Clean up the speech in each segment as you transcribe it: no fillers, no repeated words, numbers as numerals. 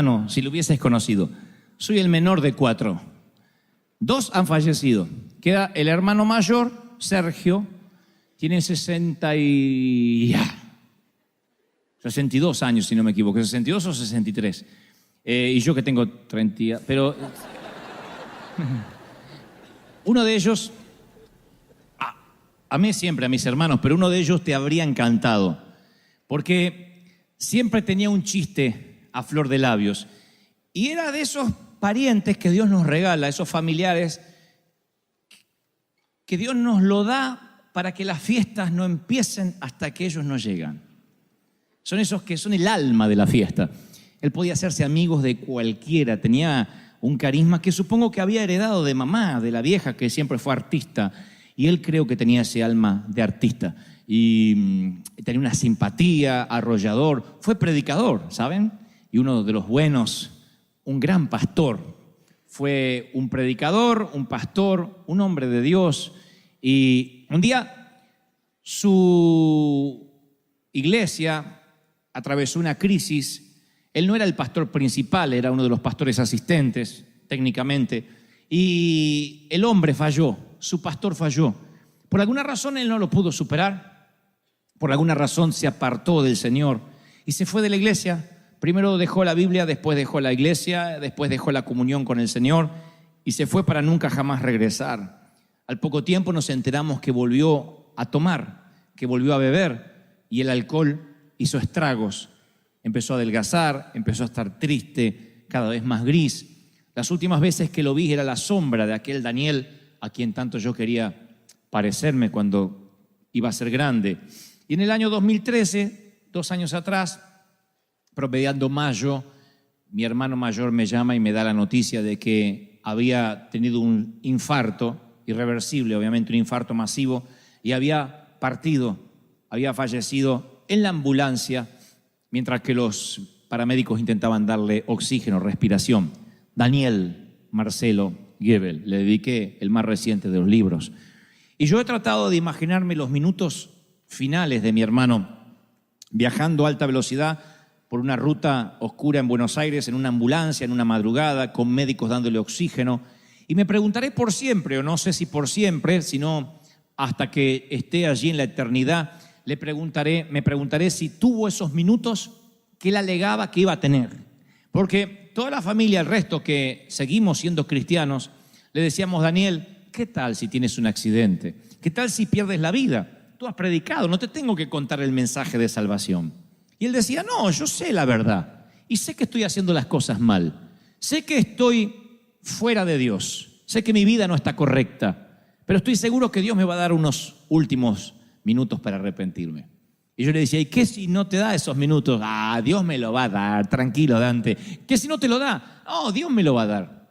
hermano, si lo hubieses conocido. Soy el menor de 4. 2 han fallecido. Queda el hermano mayor, Sergio, tiene 62 años, si no me equivoco, 62 o 63. Y yo que tengo 30, pero uno de ellos, amé siempre a mis hermanos, pero uno de ellos te habría encantado, porque siempre tenía un chiste a flor de labios, y era de esos parientes que Dios nos regala, esos familiares que Dios nos lo da para que las fiestas no empiecen hasta que ellos no llegan. Son esos que son el alma de la fiesta. Él podía hacerse amigos de cualquiera, tenía un carisma que supongo que había heredado de mamá, de la vieja que siempre fue artista, y él creo que tenía ese alma de artista. Y tenía una simpatía, arrollador, fue predicador, ¿saben? Y uno de los buenos, un gran pastor. Fue un predicador, un pastor, un hombre de Dios. Y un día su iglesia atravesó una crisis. Él no era el pastor principal, era uno de los pastores asistentes, técnicamente. Y el hombre falló, su pastor falló. Por alguna razón él no lo pudo superar. Por alguna razón se apartó del Señor y se fue de la iglesia. Primero dejó la Biblia, después dejó la iglesia, después dejó la comunión con el Señor y se fue para nunca jamás regresar. Al poco tiempo nos enteramos que volvió a tomar, que volvió a beber y el alcohol hizo estragos. Empezó a adelgazar, empezó a estar triste, cada vez más gris. Las últimas veces que lo vi era la sombra de aquel Daniel a quien tanto yo quería parecerme cuando iba a ser grande. Y en el año 2013, 2 años atrás, promediando mayo, mi hermano mayor me llama y me da la noticia de que había tenido un infarto irreversible, obviamente un infarto masivo, y había fallecido en la ambulancia mientras que los paramédicos intentaban darle oxígeno, respiración. Daniel Marcelo Gebel, le dediqué el más reciente de los libros. Y yo he tratado de imaginarme los minutos finales de mi hermano viajando a alta velocidad por una ruta oscura en Buenos Aires, en una ambulancia, en una madrugada, con médicos dándole oxígeno. Y me preguntaré por siempre, o no sé si por siempre, sino hasta que esté allí en la eternidad, me preguntaré si tuvo esos minutos que él alegaba que iba a tener. Porque toda la familia, el resto que seguimos siendo cristianos, le decíamos: Daniel, ¿qué tal si tienes un accidente? ¿Qué tal si pierdes la vida? Tú has predicado, no te tengo que contar el mensaje de salvación. Y él decía: no, yo sé la verdad y sé que estoy haciendo las cosas mal. Sé que estoy fuera de Dios. Sé que mi vida no está correcta, pero estoy seguro que Dios me va a dar unos últimos minutos para arrepentirme. Y yo le decía: ¿y qué si no te da esos minutos? Dios me lo va a dar, tranquilo, Dante. ¿Qué si no te lo da? No, Dios me lo va a dar.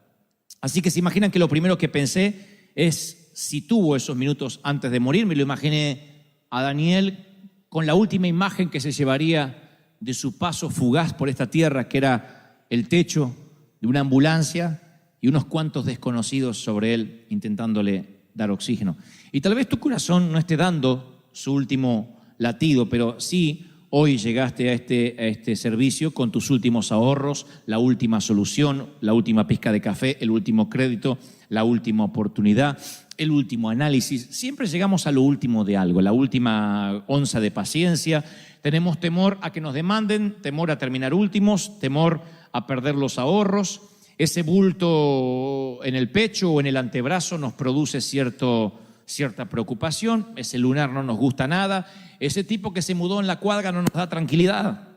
Así que se imaginan que lo primero que pensé es si tuvo esos minutos antes de morir. Me lo imaginé a Daniel con la última imagen que se llevaría de su paso fugaz por esta tierra, que era el techo de una ambulancia y unos cuantos desconocidos sobre él intentándole dar oxígeno. Y tal vez tu corazón no esté dando su último latido, pero sí hoy llegaste a este servicio con tus últimos ahorros, la última solución, la última pizca de café, el último crédito, la última oportunidad, el último análisis. Siempre llegamos a lo último de algo, la última onza de paciencia. Tenemos temor a que nos demanden, temor a terminar últimos, temor a perder los ahorros. Ese bulto en el pecho o en el antebrazo nos produce cierta preocupación. Ese lunar no nos gusta nada. Ese tipo que se mudó en la cuadra no nos da tranquilidad.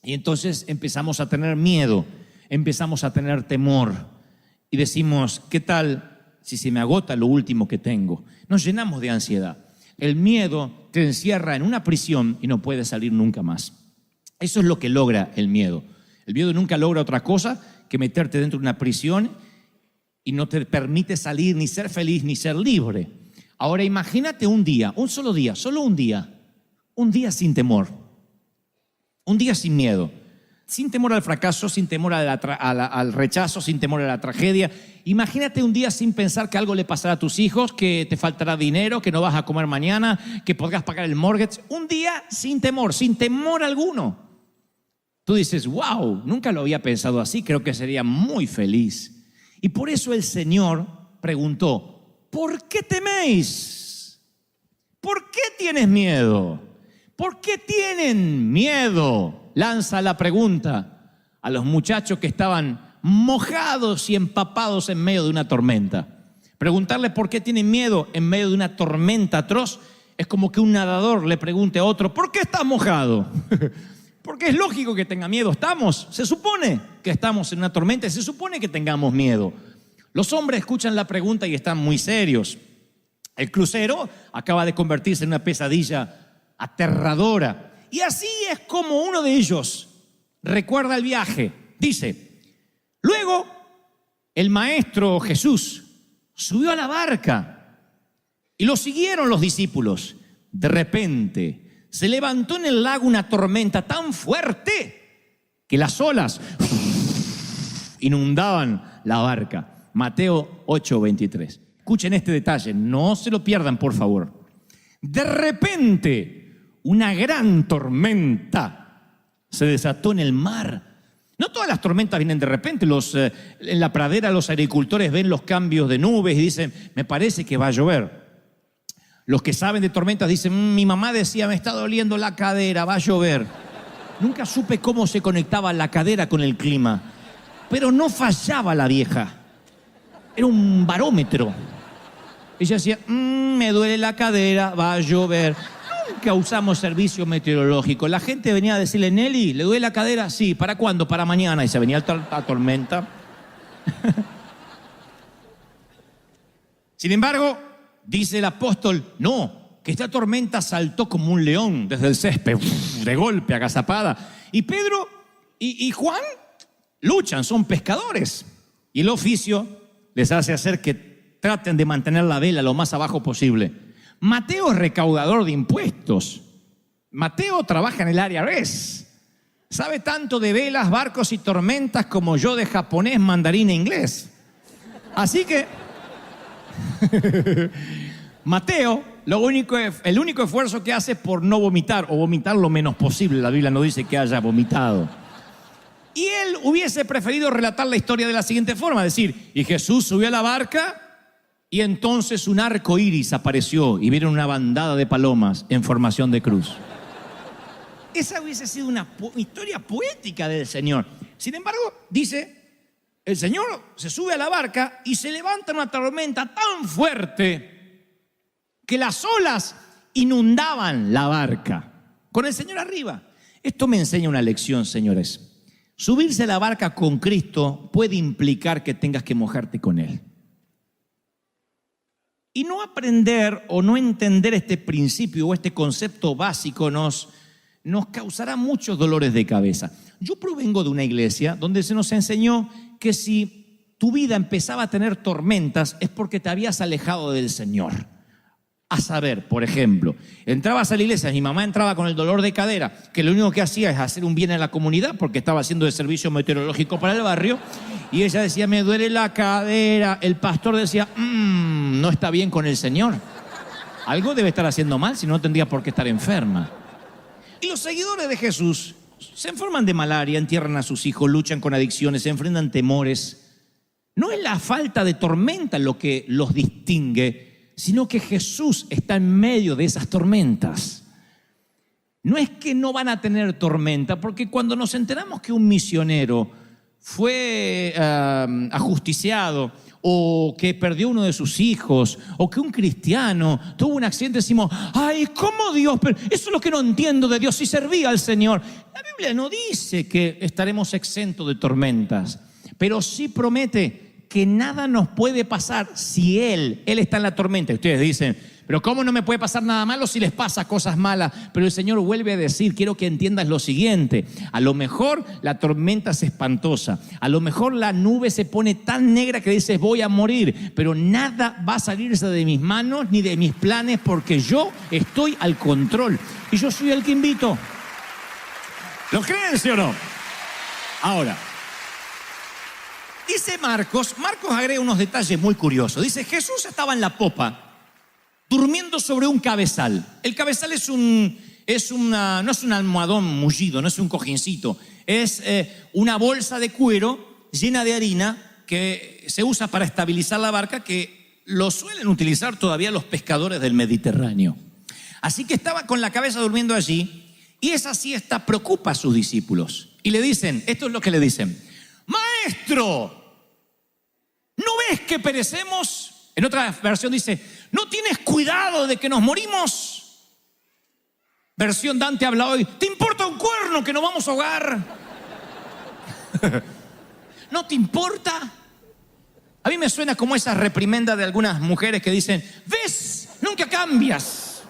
Y entonces empezamos a tener miedo, empezamos a tener temor. Y decimos: ¿qué tal si se me agota lo último que tengo? Nos llenamos de ansiedad. El miedo te encierra en una prisión y no puedes salir nunca más. Eso es lo que logra el miedo. El miedo nunca logra otra cosa que meterte dentro de una prisión y no te permite salir, ni ser feliz, ni ser libre. Ahora imagínate un día, un solo día, solo un día sin temor, un día sin miedo, sin temor al fracaso, sin temor al rechazo, sin temor a la tragedia. Imagínate un día sin pensar que algo le pasará a tus hijos, que te faltará dinero, que no vas a comer mañana, que podrás pagar el mortgage. Un día sin temor alguno. Tú dices, wow, nunca lo había pensado así, creo que sería muy feliz. Y por eso el Señor preguntó, ¿por qué teméis? ¿Por qué tienes miedo? ¿Por qué tienen miedo? Lanza la pregunta a los muchachos que estaban mojados y empapados en medio de una tormenta. Preguntarle por qué tienen miedo en medio de una tormenta atroz es como que un nadador le pregunte a otro, ¿por qué estás mojado? Porque es lógico que tenga miedo. Se supone que estamos en una tormenta y se supone que tengamos miedo. Los hombres escuchan la pregunta y están muy serios. El crucero acaba de convertirse en una pesadilla aterradora. Y así es como uno de ellos recuerda el viaje. Dice, luego el maestro Jesús subió a la barca y lo siguieron los discípulos. De repente se levantó en el lago una tormenta tan fuerte que las olas inundaban la barca. Mateo 8:23. Escuchen este detalle, no se lo pierdan, por favor. De repente, una gran tormenta se desató en el mar. No todas las tormentas vienen de repente. En la pradera los agricultores ven los cambios de nubes y dicen, me parece que va a llover. Los que saben de tormentas dicen, mi mamá decía, me está doliendo la cadera, va a llover. Nunca supe cómo se conectaba la cadera con el clima, pero no fallaba la vieja. Era un barómetro. Ella decía, me duele la cadera, va a llover. Nunca usamos servicio meteorológico. La gente venía a decirle, Nelly, ¿le duele la cadera? Sí, ¿para cuándo? Para mañana. Y se venía la tormenta. Sin embargo, dice el apóstol, no, que esta tormenta saltó como un león desde el césped, de golpe, agazapada. Y Pedro y Juan luchan, son pescadores. Y el oficio les hace hacer que traten de mantener la vela lo más abajo posible. Mateo es recaudador de impuestos. Mateo trabaja en el IRS. Sabe tanto de velas, barcos y tormentas como yo de japonés, mandarín e inglés. Así que Mateo, el único esfuerzo que hace es por no vomitar o vomitar lo menos posible. La Biblia no dice que haya vomitado. Y él hubiese preferido relatar la historia de la siguiente forma, decir, y Jesús subió a la barca y entonces un arco iris apareció y vieron una bandada de palomas en formación de cruz. Esa hubiese sido una historia poética del Señor. Sin embargo, dice, el Señor se sube a la barca y se levanta una tormenta tan fuerte que las olas inundaban la barca con el Señor arriba. Esto me enseña una lección, señores. Subirse a la barca con Cristo puede implicar que tengas que mojarte con Él. Y no aprender o no entender este principio o este concepto básico nos causará muchos dolores de cabeza. Yo provengo de una iglesia donde se nos enseñó que si tu vida empezaba a tener tormentas es porque te habías alejado del Señor. A saber, por ejemplo, entrabas a la iglesia, mi mamá entraba con el dolor de cadera, que lo único que hacía es hacer un bien en la comunidad porque estaba haciendo el servicio meteorológico para el barrio, y ella decía, me duele la cadera. El pastor decía, no está bien con el Señor. Algo debe estar haciendo mal, si no tendría por qué estar enferma. Y los seguidores de Jesús se enferman de malaria, entierran a sus hijos, luchan con adicciones, se enfrentan temores. No es la falta de tormenta lo que los distingue, sino que Jesús está en medio de esas tormentas. No es que no van a tener tormenta, porque cuando nos enteramos que un misionero fue ajusticiado, o que perdió uno de sus hijos, o que un cristiano tuvo un accidente, decimos, ay, ¿cómo Dios? Pero eso es lo que no entiendo de Dios, si servía al Señor. La Biblia no dice que estaremos exentos de tormentas, pero sí promete que nada nos puede pasar si Él está en la tormenta. Y ustedes dicen, pero ¿cómo no me puede pasar nada malo si les pasa cosas malas? Pero el Señor vuelve a decir, quiero que entiendas lo siguiente, a lo mejor la tormenta es espantosa, a lo mejor la nube se pone tan negra que dices voy a morir, pero nada va a salirse de mis manos ni de mis planes porque yo estoy al control y yo soy el que invito. ¿Lo creen, sí o no? Ahora, dice Marcos agrega unos detalles muy curiosos. Dice, Jesús estaba en la popa, durmiendo sobre un cabezal. El cabezal es un no es un almohadón mullido, no es un cojincito, es una bolsa de cuero llena de harina que se usa para estabilizar la barca, que lo suelen utilizar todavía los pescadores del Mediterráneo. Así que estaba con la cabeza durmiendo allí, y esa siesta preocupa a sus discípulos. Y le dicen, esto es lo que le dicen: Maestro, ¿no ves que perecemos? En otra versión dice, ¿no tienes cuidado de que nos morimos? Versión Dante habla hoy, ¿te importa un cuerno que nos vamos a ahogar? ¿No te importa? A mí me suena como esa reprimenda de algunas mujeres que dicen, ¿ves? Nunca cambias.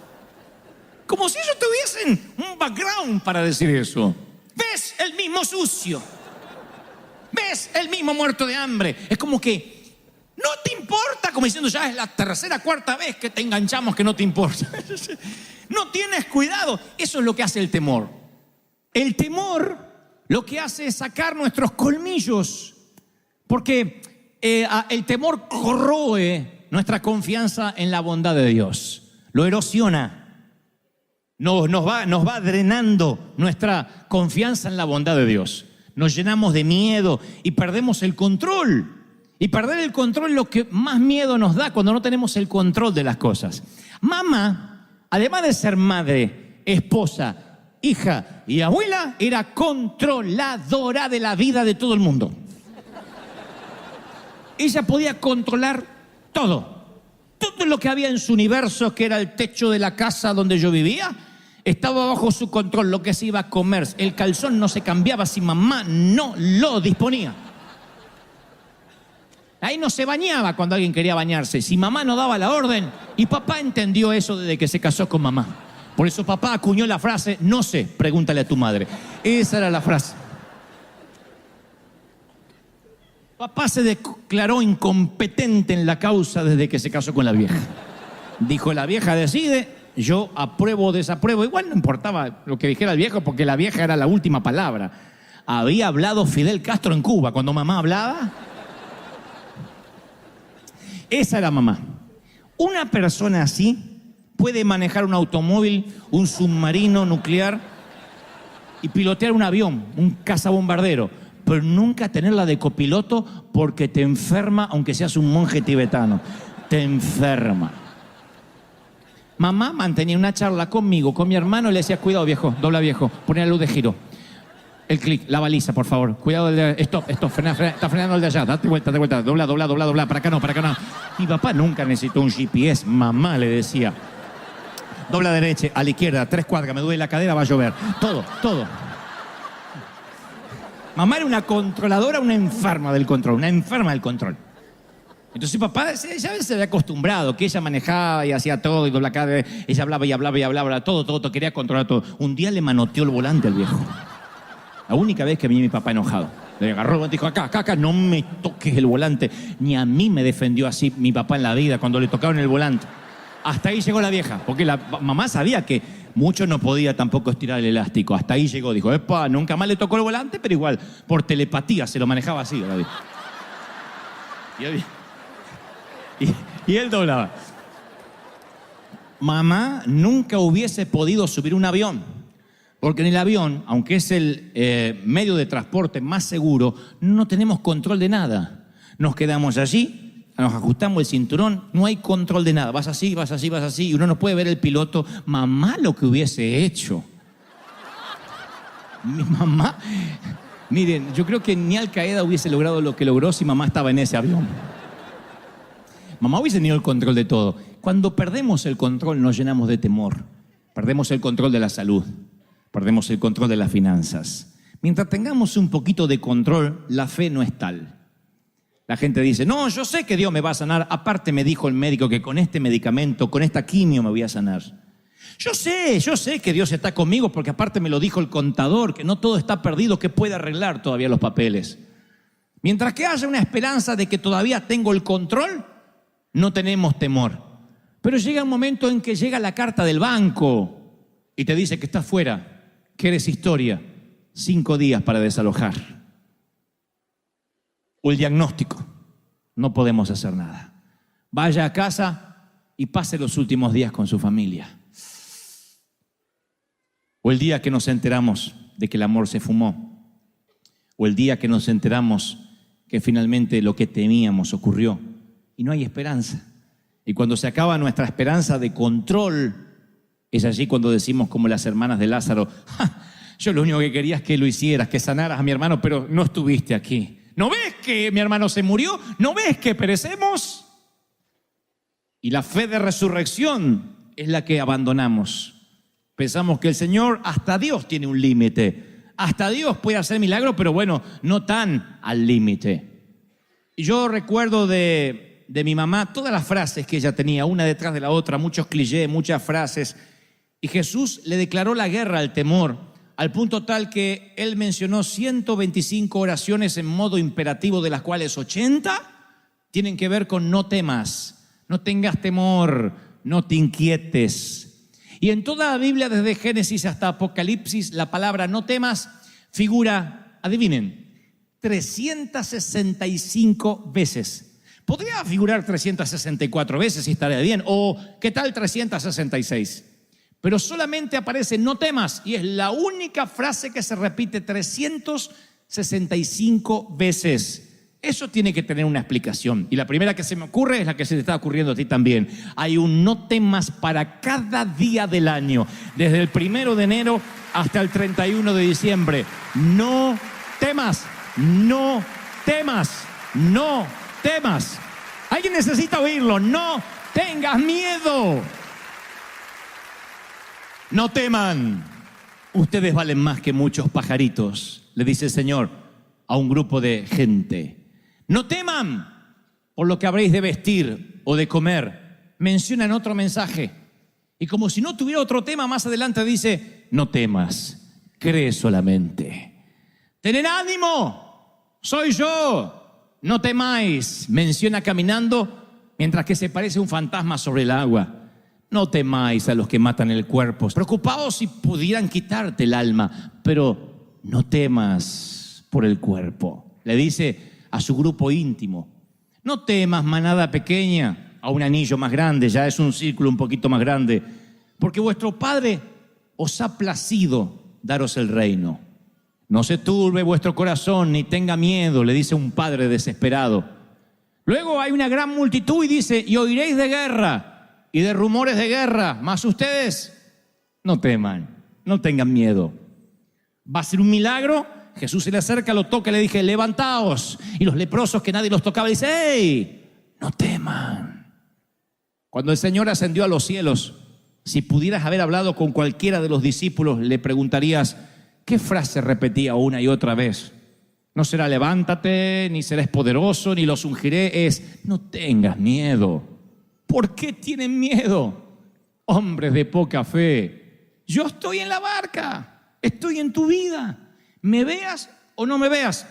Como si ellos tuviesen un background para decir eso. ¿Ves? El mismo sucio. ¿Ves? El mismo muerto de hambre. Es como que no te importa, como diciendo, ya es la tercera, cuarta vez que te enganchamos que no te importa. No tienes cuidado. Eso es lo que hace el temor. El temor lo que hace es sacar nuestros colmillos, porque el temor corroe nuestra confianza en la bondad de Dios, lo erosiona, nos va drenando nuestra confianza en la bondad de Dios. Nos llenamos de miedo y perdemos el control. Y perder el control es lo que más miedo nos da cuando no tenemos el control de las cosas. Mamá, además de ser madre, esposa, hija y abuela, era controladora de la vida de todo el mundo. Ella podía controlar todo. Todo lo que había en su universo, que era el techo de la casa donde yo vivía, estaba bajo su control. Lo que se iba a comer, el calzón no se cambiaba si mamá no lo disponía. Ahí no se bañaba cuando alguien quería bañarse, si mamá no daba la orden. Y papá entendió eso desde que se casó con mamá. Por eso papá acuñó la frase, no sé, pregúntale a tu madre. Esa era la frase. Papá se declaró incompetente en la causa desde que se casó con la vieja. Dijo, la vieja decide, yo apruebo o desapruebo. Igual no importaba lo que dijera el viejo, porque la vieja era la última palabra. Había hablado Fidel Castro en Cuba cuando mamá hablaba. Esa era mamá. Una persona así puede manejar un automóvil, un submarino nuclear y pilotear un avión, un cazabombardero, pero nunca tenerla de copiloto, porque te enferma, aunque seas un monje tibetano. Te enferma. Mamá mantenía una charla conmigo, con mi hermano, y le decía, cuidado viejo, dobla viejo, poné la luz de giro. El clic, la baliza, por favor. Cuidado, stop, frena, está frenando el de allá. Date vuelta, dobla. Para acá no. Mi papá nunca necesitó un GPS. Mamá le decía, dobla derecha, a la izquierda, 3 cuadras, me duele la cadera, va a llover. Todo. Mamá era una controladora, una enferma del control. Entonces papá ya se había acostumbrado, que ella manejaba y hacía todo, y doblaba cadera, ella hablaba, todo, quería controlar todo. Un día le manoteó el volante al viejo. La única vez que vi a mi papá enojado. Le agarró el volante y dijo, acá, no me toques el volante. Ni a mí me defendió así mi papá en la vida cuando le tocaron el volante. Hasta ahí llegó la vieja, porque la mamá sabía que mucho no podía tampoco estirar el elástico. Hasta ahí llegó, dijo, epa, nunca más le tocó el volante, pero igual, por telepatía se lo manejaba así. Y él doblaba. Mamá nunca hubiese podido subir un avión. Porque en el avión, aunque es el medio de transporte más seguro, no tenemos control de nada. Nos quedamos allí, nos ajustamos el cinturón, no hay control de nada. Vas así, y uno no puede ver el piloto. Mamá lo que hubiese hecho. Mi mamá, miren, yo creo que ni Al Qaeda hubiese logrado lo que logró si mamá estaba en ese avión. Mamá hubiese tenido el control de todo. Cuando perdemos el control nos llenamos de temor. Perdemos el control de la salud. Perdemos el control de las finanzas. Mientras tengamos un poquito de control, la fe no es tal. La gente dice, no, yo sé que Dios me va a sanar. Aparte me dijo el médico que con este medicamento, con esta quimio me voy a sanar. Yo sé que Dios está conmigo, porque aparte me lo dijo el contador, que no todo está perdido, que puede arreglar todavía los papeles. Mientras que haya una esperanza de que todavía tengo el control, no tenemos temor. Pero llega un momento en que llega la carta del banco y te dice que estás fuera, que eres historia, 5 días para desalojar. O el diagnóstico, no podemos hacer nada. Vaya a casa y pase los últimos días con su familia. O el día que nos enteramos de que el amor se fumó. O el día que nos enteramos que finalmente lo que temíamos ocurrió y no hay esperanza. Y cuando se acaba nuestra esperanza de control, es allí cuando decimos como las hermanas de Lázaro: ¡Ja! Yo lo único que quería es que lo hicieras, que sanaras a mi hermano, pero no estuviste aquí. ¿No ves que mi hermano se murió? ¿No ves que perecemos? Y la fe de resurrección es la que abandonamos. Pensamos que el Señor, hasta Dios tiene un límite. Hasta Dios puede hacer milagros, pero bueno, no tan al límite. Y yo recuerdo de mi mamá todas las frases que ella tenía, una detrás de la otra, muchos clichés, muchas frases. Y Jesús le declaró la guerra al temor, al punto tal que él mencionó 125 oraciones en modo imperativo, de las cuales 80 tienen que ver con no temas, no tengas temor, no te inquietes. Y en toda la Biblia, desde Génesis hasta Apocalipsis, la palabra no temas figura, adivinen, 365 veces. Podría figurar 364 veces y estaría bien, o ¿qué tal 366? Pero solamente aparece no temas y es la única frase que se repite 365 veces. Eso tiene que tener una explicación. Y la primera que se me ocurre es la que se te está ocurriendo a ti también. Hay un no temas para cada día del año, desde el 1 de enero hasta el 31 de diciembre. No temas, no temas, no temas. Alguien necesita oírlo. No tengas miedo. No teman, ustedes valen más que muchos pajaritos, le dice el Señor a un grupo de gente. No teman por lo que habréis de vestir o de comer. Menciona en otro mensaje. Y como si no tuviera otro tema, más adelante dice: no temas, cree solamente. Tened ánimo, soy yo, no temáis. Menciona caminando mientras que se parece un fantasma sobre el agua. No temáis a los que matan el cuerpo. Preocupaos si pudieran quitarte el alma, pero no temas por el cuerpo. Le dice a su grupo íntimo: no temas, manada pequeña, a un anillo más grande, ya es un círculo un poquito más grande, porque vuestro Padre os ha placido daros el reino. No se turbe vuestro corazón ni tenga miedo, le dice un padre desesperado. Luego hay una gran multitud y dice: y oiréis de guerra y de rumores de guerra, mas ustedes no teman, no tengan miedo. Va a ser un milagro. Jesús se le acerca, lo toca y le dije: levantaos. Y los leprosos, que nadie los tocaba, dice: ¡hey! No teman. Cuando el Señor ascendió a los cielos, si pudieras haber hablado con cualquiera de los discípulos, le preguntarías: ¿qué frase repetía una y otra vez? No será levántate, ni serás poderoso, ni los ungiré. Es: no tengas miedo. ¿Por qué tienen miedo? Hombres de poca fe. Yo estoy en la barca, estoy en tu vida. ¿Me veas o no me veas?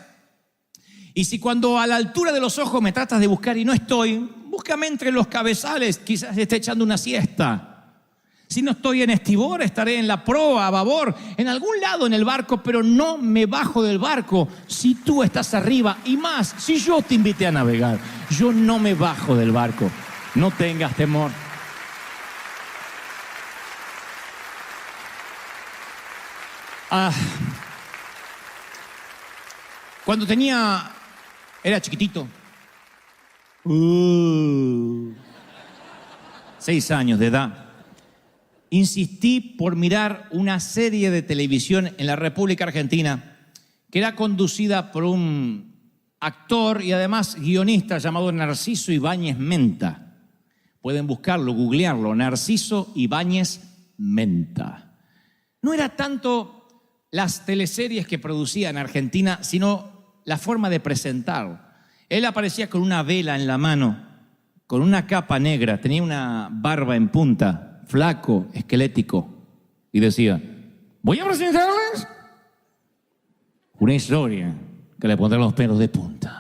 Y si cuando a la altura de los ojos me tratas de buscar y no estoy, búscame entre los cabezales, quizás esté echando una siesta. Si no estoy en estribor, estaré en la proa, a babor, en algún lado en el barco, pero no me bajo del barco si tú estás arriba. Y más, si yo te invité a navegar, yo no me bajo del barco. No tengas temor. Cuando era chiquitito, 6 años de edad, insistí por mirar una serie de televisión en la República Argentina que era conducida por un actor y además guionista llamado Narciso Ibáñez Menta. Pueden buscarlo, googlearlo, Narciso Ibáñez Menta. No era tanto las teleseries que producía en Argentina, sino la forma de presentar. Él aparecía con una vela en la mano, con una capa negra, tenía una barba en punta, flaco, esquelético, y decía: voy a presentarles una historia que le pondrá los pelos de punta.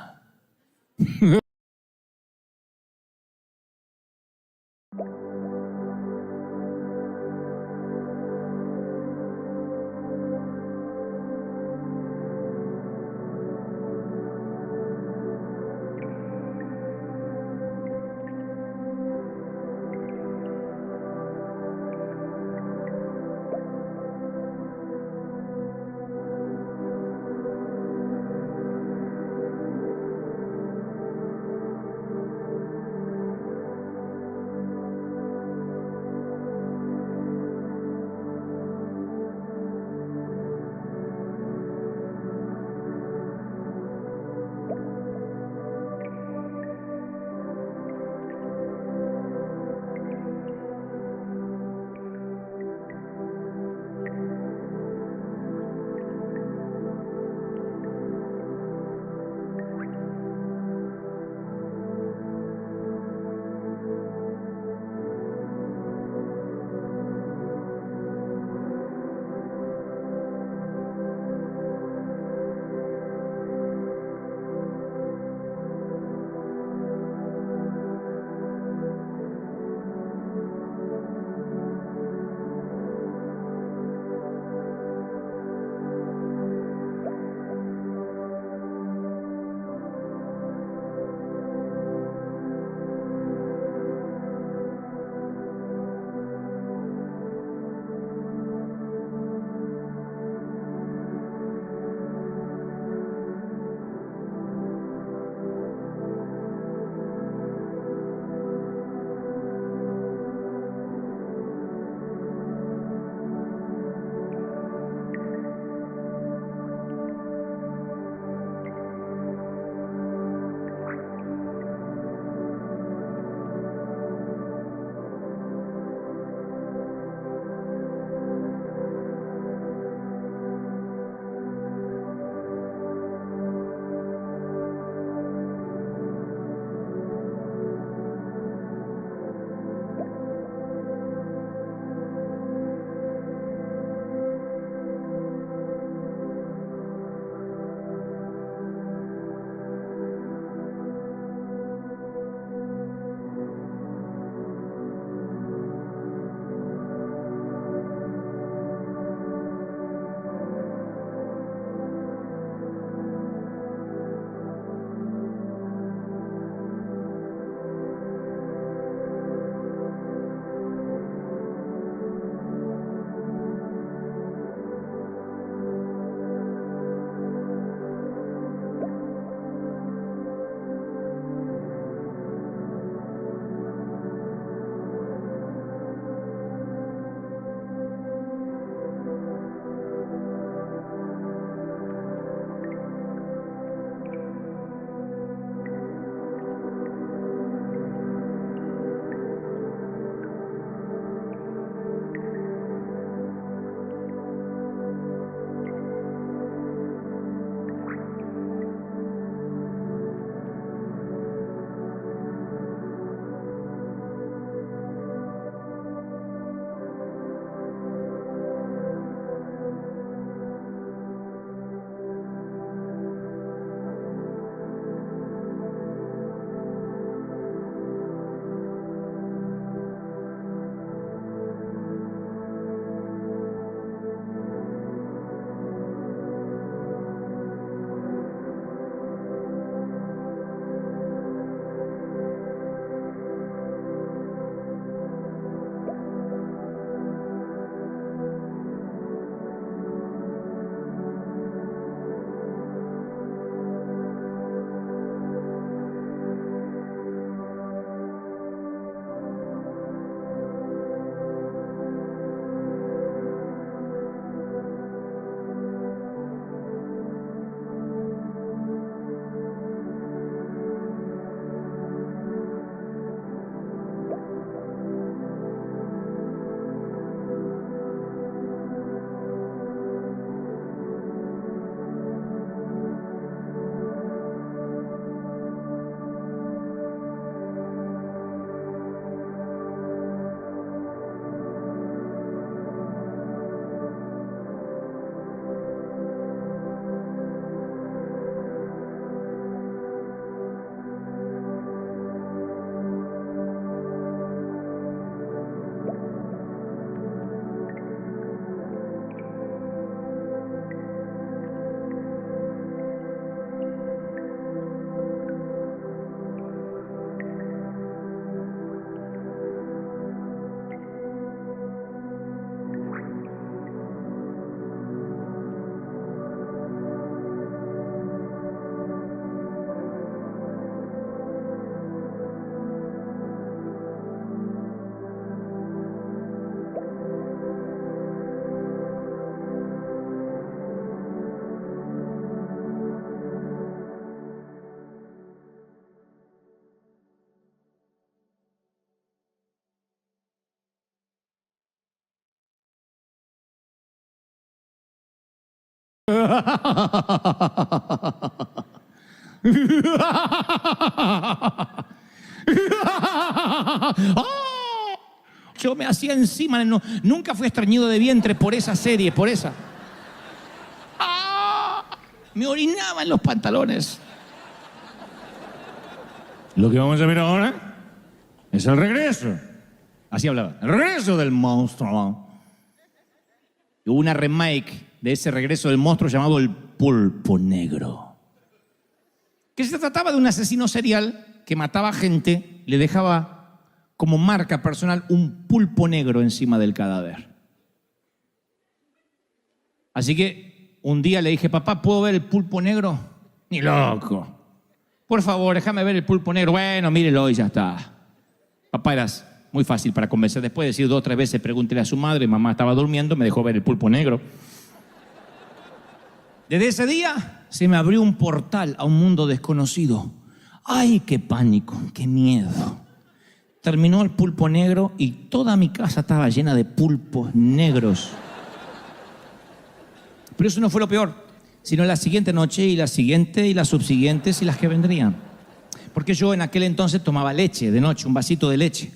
¡Oh! Yo me hacía encima, nunca fui estreñido de vientre por esa serie, por esa. ¡Ah! Me orinaba en los pantalones. Lo que vamos a ver ahora es el regreso. Así hablaba. El regreso del monstruo. Y hubo una remake de ese regreso del monstruo llamado El Pulpo Negro. Que se trataba de un asesino serial que mataba gente, le dejaba como marca personal un pulpo negro encima del cadáver. Así que un día le dije, papá, ¿puedo ver el pulpo negro? Ni loco. Por favor, déjame ver el pulpo negro. Bueno, mírelo y ya está. Papá, eras muy fácil para convencer. Después de decir 2 o 3 veces, pregúntele a su madre, mamá estaba durmiendo, me dejó ver el pulpo negro. Desde ese día se me abrió un portal a un mundo desconocido. ¡Ay, qué pánico, qué miedo! Terminó el pulpo negro y toda mi casa estaba llena de pulpos negros. Pero eso no fue lo peor, sino la siguiente noche y la siguiente y las subsiguientes y las que vendrían. Porque yo en aquel entonces tomaba leche de noche, un vasito de leche.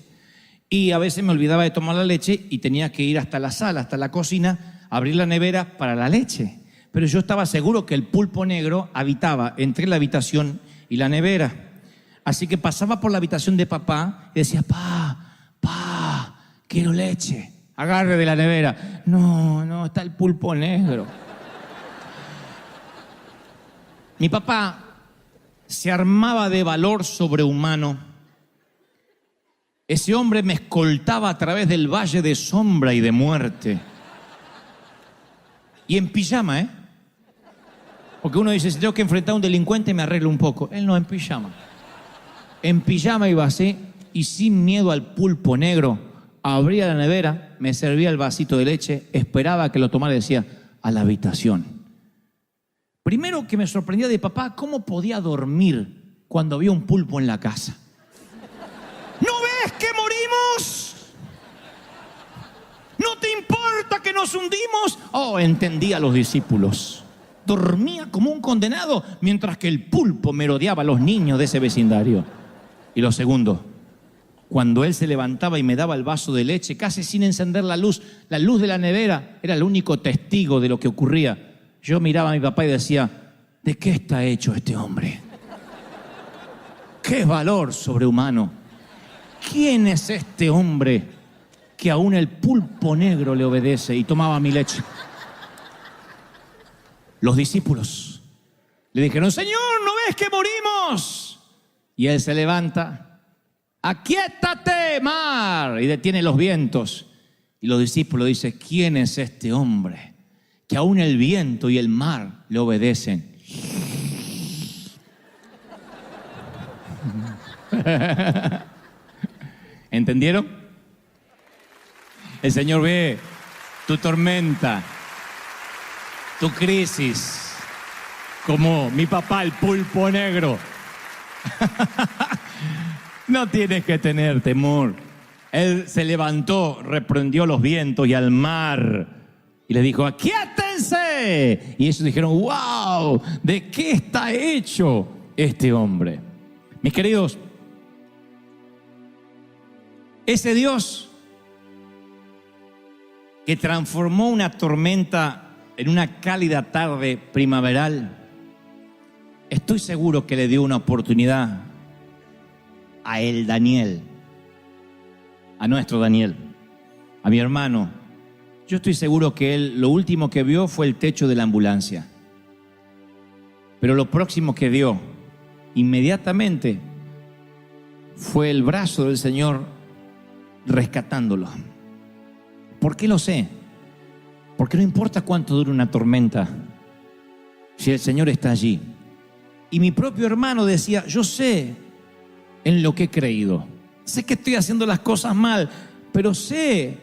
Y a veces me olvidaba de tomar la leche y tenía que ir hasta la sala, hasta la cocina, abrir la nevera para la leche. Pero yo estaba seguro que el pulpo negro habitaba entre la habitación y la nevera. Así que pasaba por la habitación de papá y decía, pa, quiero leche. Agarre de la nevera. No, está el pulpo negro. Mi papá se armaba de valor sobrehumano. Ese hombre me escoltaba a través del valle de sombra y de muerte. Y en pijama, Porque uno dice, si tengo que enfrentar a un delincuente me arreglo un poco. Él no, en pijama. En pijama iba así y sin miedo al pulpo negro. Abría la nevera, me servía el vasito de leche, esperaba que lo tomara y decía, a la habitación. Primero que me sorprendía de papá, ¿cómo podía dormir cuando había un pulpo en la casa? ¿No ves que morimos? ¿No te importa que nos hundimos? Oh, entendía a los discípulos. Dormía como un condenado mientras que el pulpo merodeaba a los niños de ese vecindario. Y lo segundo, cuando él se levantaba y me daba el vaso de leche, casi sin encender la luz de la nevera era el único testigo de lo que ocurría. Yo miraba a mi papá y decía, ¿de qué está hecho este hombre? ¡Qué valor sobrehumano! ¿Quién es este hombre que aún el pulpo negro le obedece? Y tomaba mi leche. Los discípulos le dijeron, Señor, ¿no ves que morimos? Y él se levanta, aquíétate, mar, y detiene los vientos. Y los discípulos dicen, ¿quién es este hombre que aún el viento y el mar le obedecen? ¿Entendieron? El Señor ve tu tormenta, tu crisis, como mi papá, el pulpo negro. No tienes que tener temor. Él se levantó, reprendió los vientos y al mar y le dijo, aquíétense. Y ellos dijeron, wow, ¿de qué está hecho este hombre? Mis queridos, ese Dios que transformó una tormenta en una cálida tarde primaveral, estoy seguro que le dio una oportunidad a él, Daniel, a nuestro Daniel, a mi hermano. Yo estoy seguro que él lo último que vio fue el techo de la ambulancia. Pero lo próximo que vio inmediatamente fue el brazo del Señor rescatándolo. ¿Por qué lo sé? Porque no importa cuánto dure una tormenta, si el Señor está allí. Y mi propio hermano decía, yo sé en lo que he creído. Sé que estoy haciendo las cosas mal, pero sé